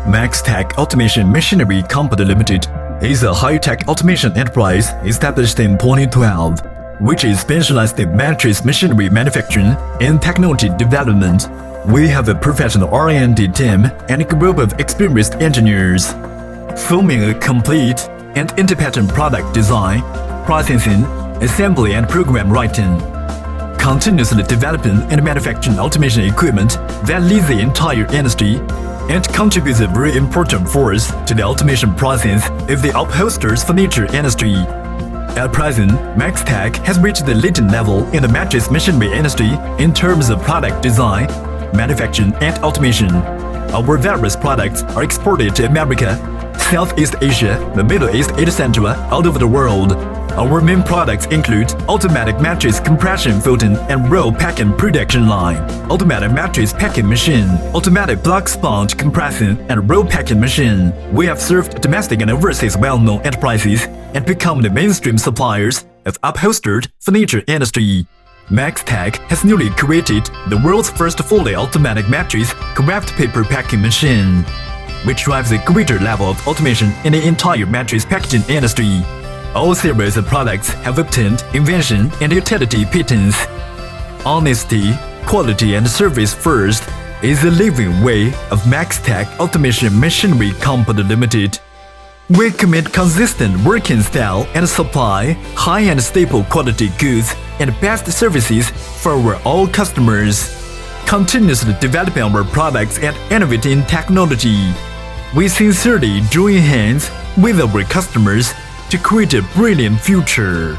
Maxtech Automation Machinery Company Limited is a high-tech automation enterprise established in 2012, which is specialized in mattress machinery manufacturing and technology development. We have a professional R&D team and a group of experienced engineers, forming a complete and independent product design, processing, assembly and program writing, continuously developing and manufacturing automation equipment that leads the entire industry and contributes a very important force to the automation process of the upholsterers furniture industry. At present, Maxtech has reached the leading level in the mattress machinery industry in terms of product design, manufacturing and automation. Our various products are exported to America, Southeast Asia, the Middle East, etc. all over the world. Our main products include automatic mattress compression folding and roll packing production line, automatic mattress packing machine, automatic block sponge compressing and roll packing machine. We have served domestic and overseas well-known enterprises and become the mainstream suppliers of upholstered furniture industry. Maxtech has newly created the world's first fully automatic mattress craft paper packing machine, which drives a greater level of automation in the entire mattress packaging industry. All series of products have obtained invention and utility patents. Honesty, quality and service first is the living way of Maxtech Automation Machinery Company Limited. We commit consistent working style and supply high-end staple quality goods and best services for all customers, continuously developing our products and innovating technology. We sincerely join hands with our customers to create a brilliant future.